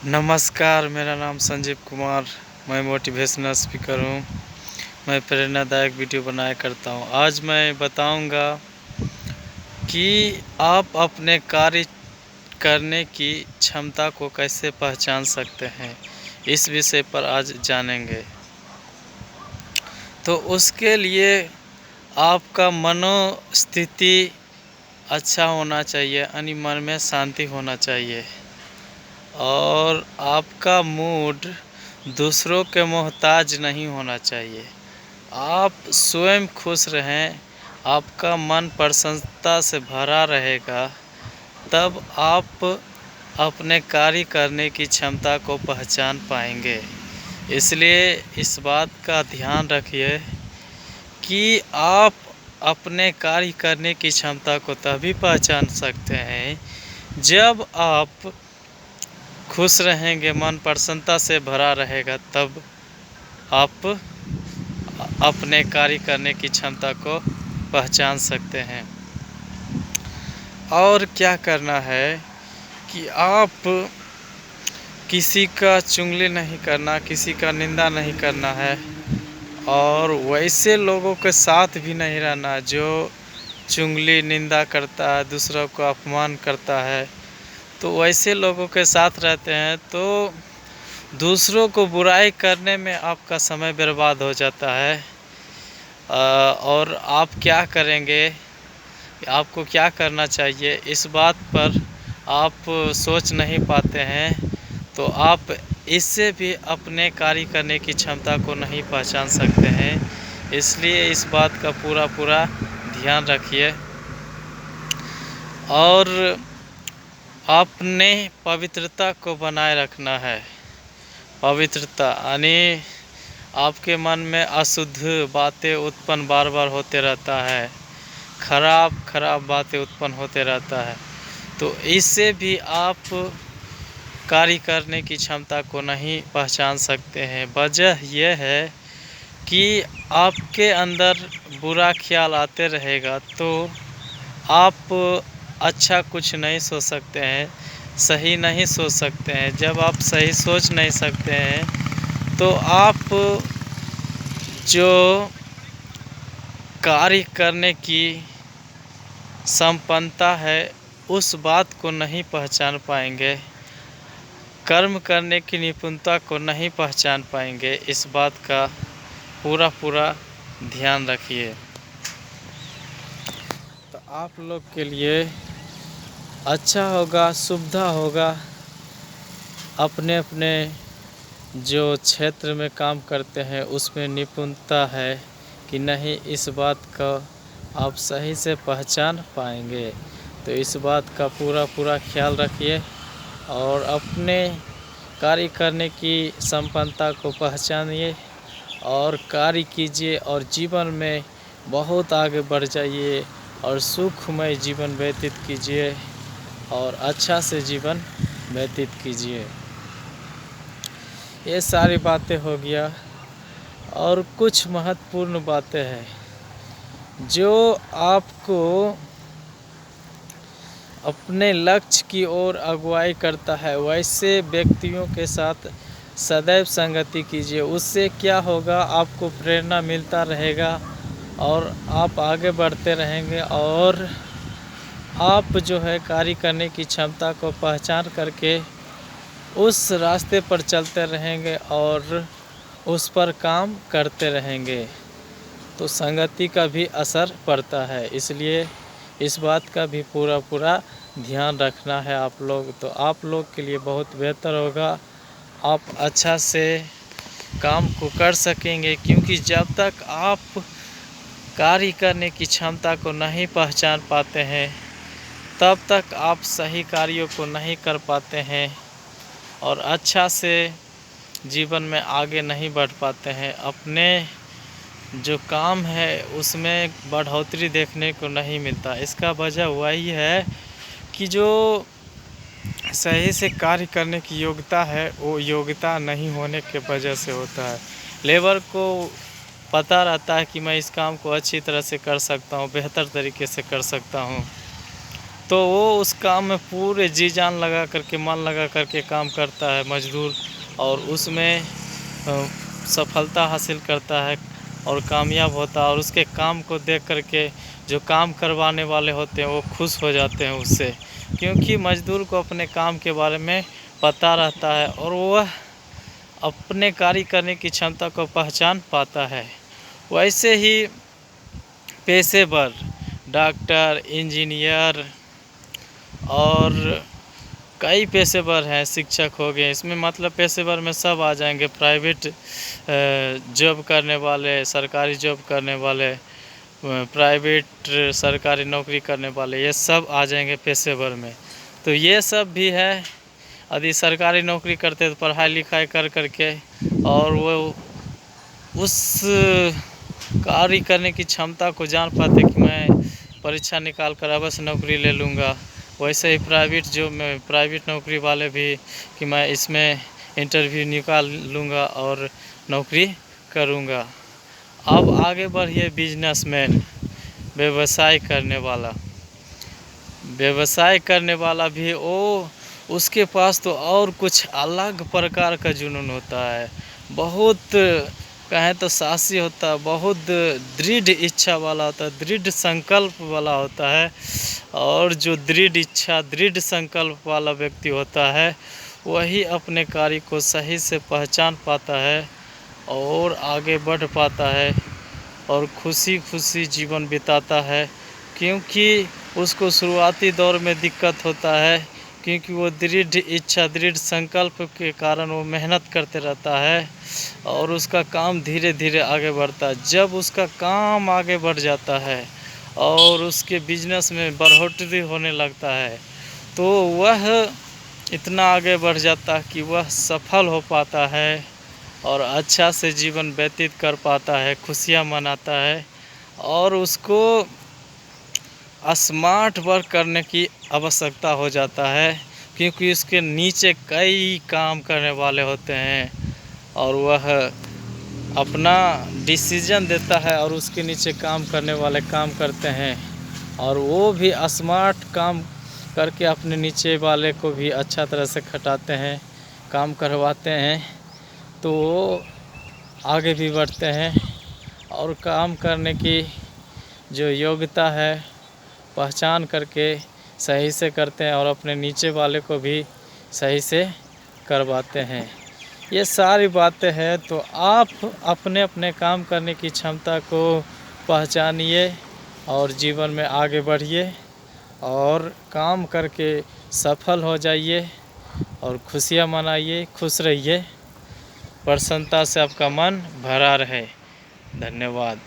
नमस्कार, मेरा नाम संजीव कुमार। मैं मोटिवेशनल स्पीकर हूँ। मैं प्रेरणादायक वीडियो बनाया करता हूँ। आज मैं बताऊँगा कि आप अपने कार्य करने की क्षमता को कैसे पहचान सकते हैं। इस विषय पर आज जानेंगे। तो उसके लिए आपका मनोस्थिति अच्छा होना चाहिए, यानी मन में शांति होना चाहिए और आपका मूड दूसरों के मोहताज नहीं होना चाहिए। आप स्वयं खुश रहें, आपका मन प्रसन्नता से भरा रहेगा, तब आप अपने कार्य करने की क्षमता को पहचान पाएंगे। इसलिए इस बात का ध्यान रखिए कि आप अपने कार्य करने की क्षमता को तभी पहचान सकते हैं जब आप खुश रहेंगे, मन प्रसन्नता से भरा रहेगा, तब आप अपने कार्य करने की क्षमता को पहचान सकते हैं। और क्या करना है कि आप किसी का चुगली नहीं करना, किसी का निंदा नहीं करना है और वैसे लोगों के साथ भी नहीं रहना जो चुगली निंदा करता है, दूसरों को अपमान करता है। तो वैसे लोगों के साथ रहते हैं तो दूसरों को बुराई करने में आपका समय बर्बाद हो जाता है। और आप क्या करेंगे, आपको क्या करना चाहिए, इस बात पर आप सोच नहीं पाते हैं। तो आप इससे भी अपने कार्य करने की क्षमता को नहीं पहचान सकते हैं। इसलिए इस बात का पूरा ध्यान रखिए और अपने पवित्रता को बनाए रखना है। पवित्रता यानी आपके मन में अशुद्ध बातें उत्पन्न बार बार होते रहता है, खराब बातें उत्पन्न होते रहता है। तो इससे भी आप कार्य करने की क्षमता को नहीं पहचान सकते हैं। वजह यह है कि आपके अंदर बुरा ख्याल आते रहेगा तो आप अच्छा कुछ नहीं सोच सकते हैं, सही नहीं सोच सकते हैं। जब आप सही सोच नहीं सकते हैं तो आप जो कार्य करने की संपन्नता है उस बात को नहीं पहचान पाएंगे, कर्म करने की निपुणता को नहीं पहचान पाएंगे। इस बात का पूरा ध्यान रखिए। तो आप लोग के लिए अच्छा होगा, सुविधा होगा, अपने अपने जो क्षेत्र में काम करते हैं उसमें निपुणता है कि नहीं, इस बात का आप सही से पहचान पाएंगे। तो इस बात का पूरा ख्याल रखिए और अपने कार्य करने की संपन्नता को पहचानिए और कार्य कीजिए और जीवन में बहुत आगे बढ़ जाइए और सुखमय जीवन व्यतीत कीजिए और अच्छा से जीवन व्यतीत कीजिए। ये सारी बातें हो गया और कुछ महत्वपूर्ण बातें हैं जो आपको अपने लक्ष्य की ओर अगुवाई करता है। वैसे व्यक्तियों के साथ सदैव संगति कीजिए। उससे क्या होगा, आपको प्रेरणा मिलता रहेगा और आप आगे बढ़ते रहेंगे और आप जो है कार्य करने की क्षमता को पहचान करके उस रास्ते पर चलते रहेंगे और उस पर काम करते रहेंगे। तो संगति का भी असर पड़ता है, इसलिए इस बात का भी पूरा ध्यान रखना है आप लोग। तो आप लोग के लिए बहुत बेहतर होगा, आप अच्छा से काम को कर सकेंगे। क्योंकि जब तक आप कार्य करने की क्षमता को नहीं पहचान पाते हैं तब तक आप सही कार्यों को नहीं कर पाते हैं और अच्छा से जीवन में आगे नहीं बढ़ पाते हैं। अपने जो काम है उसमें बढ़ोतरी देखने को नहीं मिलता। इसका वजह वही है कि जो सही से कार्य करने की योग्यता है वो योग्यता नहीं होने के वजह से होता है। लेबर को पता रहता है कि मैं इस काम को अच्छी तरह से कर सकता हूँ, बेहतर तरीके से कर सकता हूँ, तो वो उस काम में पूरे जी जान लगा करके, मन लगा करके काम करता है मज़दूर, और उसमें सफलता हासिल करता है और कामयाब होता है। और उसके काम को देख करके जो काम करवाने वाले होते हैं वो खुश हो जाते हैं उससे, क्योंकि मज़दूर को अपने काम के बारे में पता रहता है और वह अपने कार्य करने की क्षमता को पहचान पाता है। वैसे ही पेशेवर डॉक्टर, इंजीनियर और कई पेशेवर हैं, शिक्षक हो गए, इसमें मतलब पेशेवर में सब आ जाएंगे। प्राइवेट जॉब करने वाले, सरकारी जॉब करने वाले, प्राइवेट सरकारी नौकरी करने वाले, ये सब आ जाएंगे पेशेवर में। तो ये सब भी है। यदि सरकारी नौकरी करते तो पढ़ाई लिखाई कर करके और वो उस कार्य करने की क्षमता को जान पाते कि मैं परीक्षा निकाल कर अवश्य नौकरी ले लूँगा। वैसे ही प्राइवेट जॉब में प्राइवेट नौकरी वाले भी कि मैं इसमें इंटरव्यू निकाल लूँगा और नौकरी करूँगा। अब आगे बढ़िए बिजनेसमैन, व्यवसाय करने वाला। व्यवसाय करने वाला भी उसके पास तो और कुछ अलग प्रकार का जुनून होता है। बहुत कहें तो साहसी होता है, बहुत दृढ़ इच्छा वाला होता है, दृढ़ संकल्प वाला होता है। और जो दृढ़ इच्छा, दृढ़ संकल्प वाला व्यक्ति होता है वही अपने कार्य को सही से पहचान पाता है और आगे बढ़ पाता है और खुशी खुशी जीवन बिताता है। क्योंकि उसको शुरुआती दौर में दिक्कत होता है, क्योंकि वो दृढ़ इच्छा, दृढ़ संकल्प के कारण वो मेहनत करते रहता है और उसका काम धीरे धीरे आगे बढ़ता है। जब उसका काम आगे बढ़ जाता है और उसके बिजनेस में बढ़ोतरी होने लगता है तो वह इतना आगे बढ़ जाता है कि वह सफल हो पाता है और अच्छा से जीवन व्यतीत कर पाता है, खुशियाँ मनाता है। और उसको स्मार्ट वर्क करने की आवश्यकता हो जाता है, क्योंकि उसके नीचे कई काम करने वाले होते हैं और वह अपना डिसीजन देता है और उसके नीचे काम करने वाले काम करते हैं और वो भी स्मार्ट काम करके अपने नीचे वाले को भी अच्छा तरह से खटाते हैं, काम करवाते हैं, तो वो आगे भी बढ़ते हैं और काम करने की जो योग्यता है पहचान करके सही से करते हैं और अपने नीचे वाले को भी सही से करवाते हैं। ये सारी बातें हैं, तो आप अपने अपने काम करने की क्षमता को पहचानिए और जीवन में आगे बढ़िए और काम करके सफल हो जाइए और खुशियाँ मनाइए, खुश रहिए, प्रसन्नता से आपका मन भरा रहे। धन्यवाद।